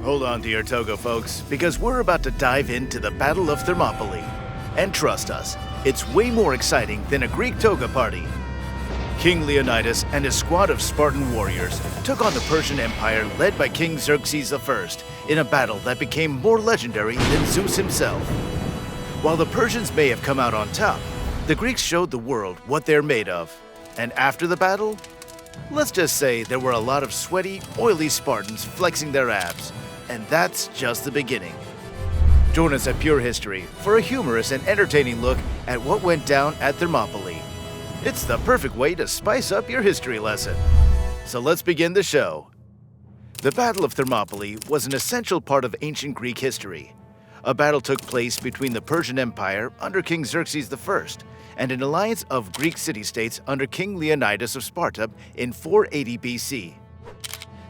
Hold on to your toga, folks, because we're about to dive into the Battle of Thermopylae. And trust us, it's way more exciting than a Greek toga party. King Leonidas and his squad of Spartan warriors took on the Persian Empire led by King Xerxes I in a battle that became more legendary than Zeus himself. While the Persians may have come out on top, the Greeks showed the world what they're made of. And after the battle, let's just say there were a lot of sweaty, oily Spartans flexing their abs. And that's just the beginning. Join us at Pure History for a humorous and entertaining look at what went down at Thermopylae. It's the perfect way to spice up your history lesson. So let's begin the show. The Battle of Thermopylae was an essential part of ancient Greek history. A battle took place between the Persian Empire under King Xerxes I and an alliance of Greek city-states under King Leonidas of Sparta in 480 BC.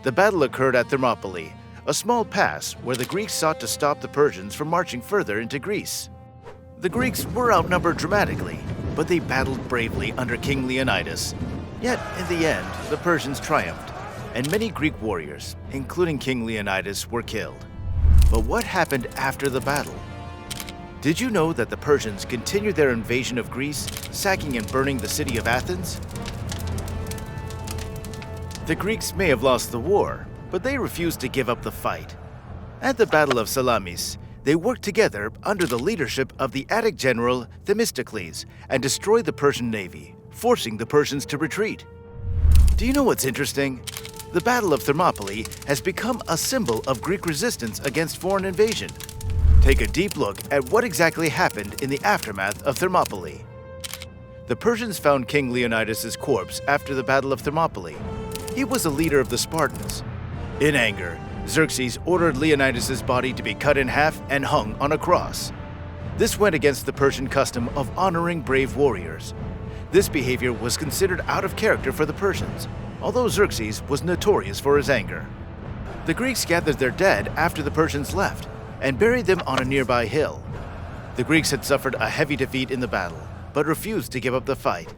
The battle occurred at Thermopylae, a small pass where the Greeks sought to stop the Persians from marching further into Greece. The Greeks were outnumbered dramatically, but they battled bravely under King Leonidas. Yet, in the end, the Persians triumphed, and many Greek warriors, including King Leonidas, were killed. But what happened after the battle? Did you know that the Persians continued their invasion of Greece, sacking and burning the city of Athens? The Greeks may have lost the war, but they refused to give up the fight. At the Battle of Salamis, they worked together under the leadership of the Attic general Themistocles and destroyed the Persian navy, forcing the Persians to retreat. Do you know what's interesting? The Battle of Thermopylae has become a symbol of Greek resistance against foreign invasion. Take a deep look at what exactly happened in the aftermath of Thermopylae. The Persians found King Leonidas' corpse after the Battle of Thermopylae. He was a leader of the Spartans. In anger, Xerxes ordered Leonidas' body to be cut in half and hung on a cross. This went against the Persian custom of honoring brave warriors. This behavior was considered out of character for the Persians, although Xerxes was notorious for his anger. The Greeks gathered their dead after the Persians left and buried them on a nearby hill. The Greeks had suffered a heavy defeat in the battle, but refused to give up the fight.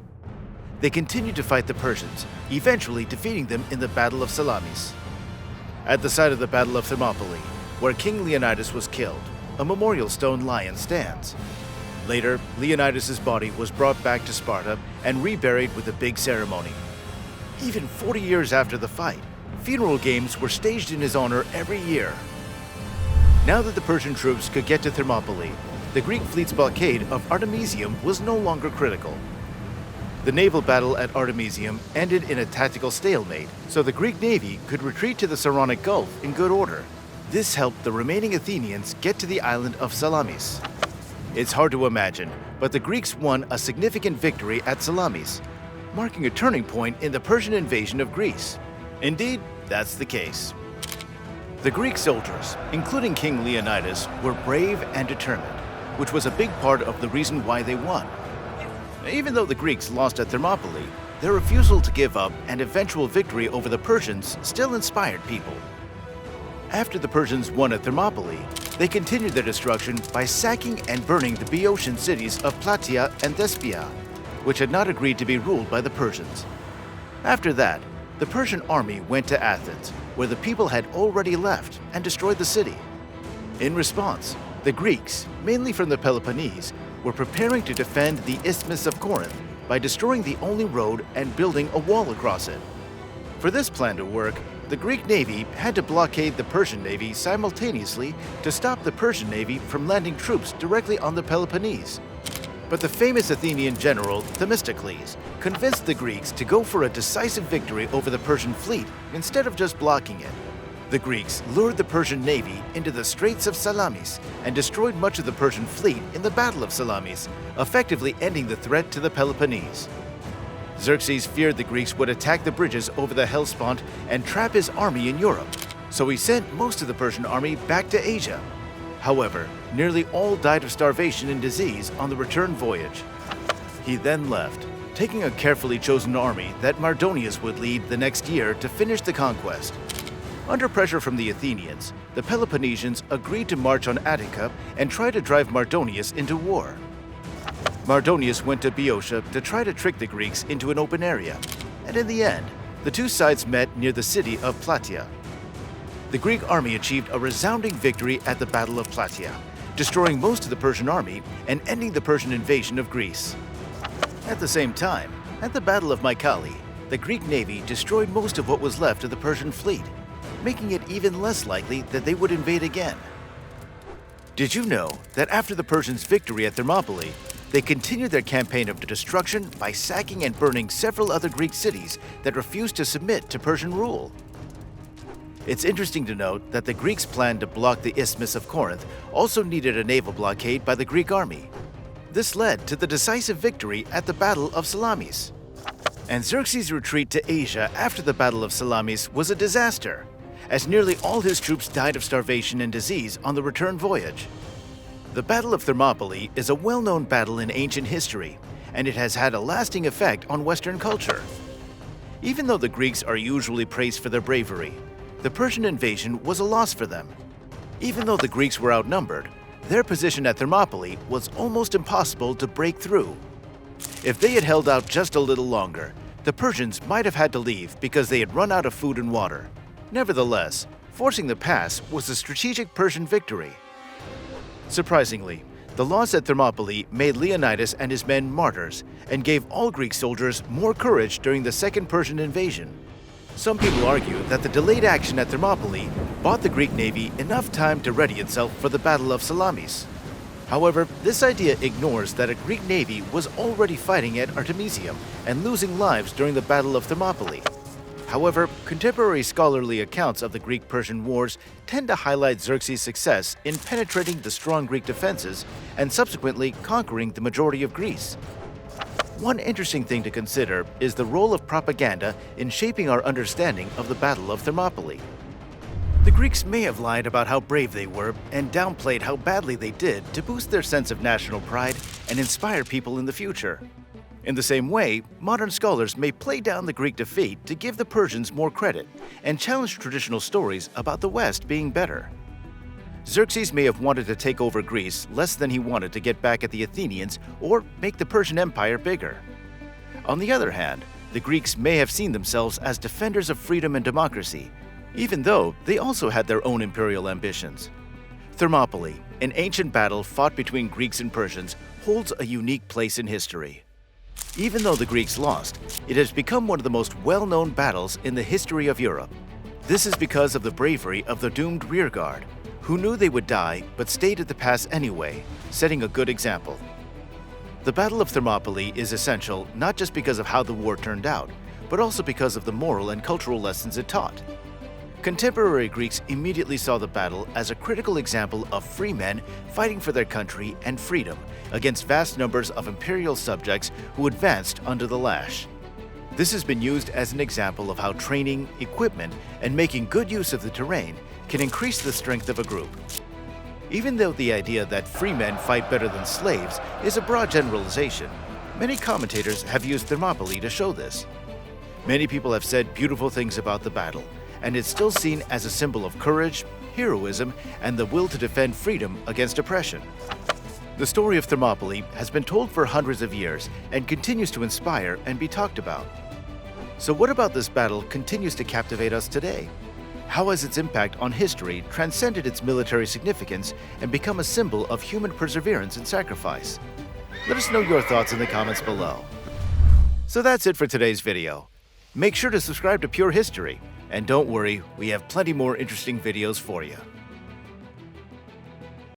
They continued to fight the Persians, eventually defeating them in the Battle of Salamis. At the site of the Battle of Thermopylae, where King Leonidas was killed, a memorial stone lion stands. Later, Leonidas' body was brought back to Sparta and reburied with a big ceremony. Even 40 years after the fight, funeral games were staged in his honor every year. Now that the Persian troops could get to Thermopylae, the Greek fleet's blockade of Artemisium was no longer critical. The naval battle at Artemisium ended in a tactical stalemate, so the Greek navy could retreat to the Saronic Gulf in good order. This helped the remaining Athenians get to the island of Salamis. It's hard to imagine, but the Greeks won a significant victory at Salamis, marking a turning point in the Persian invasion of Greece. Indeed, that's the case. The Greek soldiers, including King Leonidas, were brave and determined, which was a big part of the reason why they won. Even though the Greeks lost at Thermopylae, their refusal to give up and eventual victory over the Persians still inspired people. After the Persians won at Thermopylae, they continued their destruction by sacking and burning the Boeotian cities of Plataea and Thespia, which had not agreed to be ruled by the Persians. After that, the Persian army went to Athens, where the people had already left, and destroyed the city. In response, the Greeks, mainly from the Peloponnese, were preparing to defend the Isthmus of Corinth by destroying the only road and building a wall across it. For this plan to work, the Greek navy had to blockade the Persian navy simultaneously to stop the Persian navy from landing troops directly on the Peloponnese. But the famous Athenian general Themistocles convinced the Greeks to go for a decisive victory over the Persian fleet instead of just blocking it. The Greeks lured the Persian navy into the Straits of Salamis and destroyed much of the Persian fleet in the Battle of Salamis, effectively ending the threat to the Peloponnese. Xerxes feared the Greeks would attack the bridges over the Hellespont and trap his army in Europe, so he sent most of the Persian army back to Asia. However, nearly all died of starvation and disease on the return voyage. He then left, taking a carefully chosen army that Mardonius would lead the next year to finish the conquest. Under pressure from the Athenians, the Peloponnesians agreed to march on Attica and try to drive Mardonius into war. Mardonius went to Boeotia to try to trick the Greeks into an open area, and in the end, the two sides met near the city of Plataea. the Greek army achieved a resounding victory at the Battle of Plataea, destroying most of the Persian army and ending the Persian invasion of Greece. At the same time, at the Battle of Mycale, the Greek navy destroyed most of what was left of the Persian fleet, making it even less likely that they would invade again. Did you know that after the Persians' victory at Thermopylae, they continued their campaign of destruction by sacking and burning several other Greek cities that refused to submit to Persian rule? It's interesting to note that the Greeks' plan to block the Isthmus of Corinth also needed a naval blockade by the Greek army. This led to the decisive victory at the Battle of Salamis. And Xerxes' retreat to Asia after the Battle of Salamis was a disaster, as nearly all his troops died of starvation and disease on the return voyage. The Battle of Thermopylae is a well-known battle in ancient history, and it has had a lasting effect on Western culture. Even though the Greeks are usually praised for their bravery, the Persian invasion was a loss for them. Even though the Greeks were outnumbered, their position at Thermopylae was almost impossible to break through. If they had held out just a little longer, the Persians might have had to leave because they had run out of food and water. Nevertheless, forcing the pass was a strategic Persian victory. Surprisingly, the loss at Thermopylae made Leonidas and his men martyrs and gave all Greek soldiers more courage during the Second Persian invasion. Some people argue that the delayed action at Thermopylae bought the Greek navy enough time to ready itself for the Battle of Salamis. However, this idea ignores that a Greek navy was already fighting at Artemisium and losing lives during the Battle of Thermopylae. However, contemporary scholarly accounts of the Greek-Persian wars tend to highlight Xerxes' success in penetrating the strong Greek defenses and subsequently conquering the majority of Greece. One interesting thing to consider is the role of propaganda in shaping our understanding of the Battle of Thermopylae. The Greeks may have lied about how brave they were and downplayed how badly they did to boost their sense of national pride and inspire people in the future. In the same way, modern scholars may play down the Greek defeat to give the Persians more credit and challenge traditional stories about the West being better. Xerxes may have wanted to take over Greece less than he wanted to get back at the Athenians or make the Persian Empire bigger. On the other hand, the Greeks may have seen themselves as defenders of freedom and democracy, even though they also had their own imperial ambitions. Thermopylae, an ancient battle fought between Greeks and Persians, holds a unique place in history. Even though the Greeks lost, it has become one of the most well-known battles in the history of Europe. This is because of the bravery of the doomed rearguard, who knew they would die but stayed at the pass anyway, setting a good example. The Battle of Thermopylae is essential not just because of how the war turned out, but also because of the moral and cultural lessons it taught. Contemporary Greeks immediately saw the battle as a critical example of free men fighting for their country and freedom against vast numbers of imperial subjects who advanced under the lash. This has been used as an example of how training, equipment, and making good use of the terrain can increase the strength of a group. Even though the idea that free men fight better than slaves is a broad generalization, many commentators have used Thermopylae to show this. Many people have said beautiful things about the battle, and it's still seen as a symbol of courage, heroism, and the will to defend freedom against oppression. The story of Thermopylae has been told for hundreds of years and continues to inspire and be talked about. So what about this battle continues to captivate us today? How has its impact on history transcended its military significance and become a symbol of human perseverance and sacrifice? Let us know your thoughts in the comments below. So that's it for today's video. Make sure to subscribe to Pure History, and don't worry, we have plenty more interesting videos for you.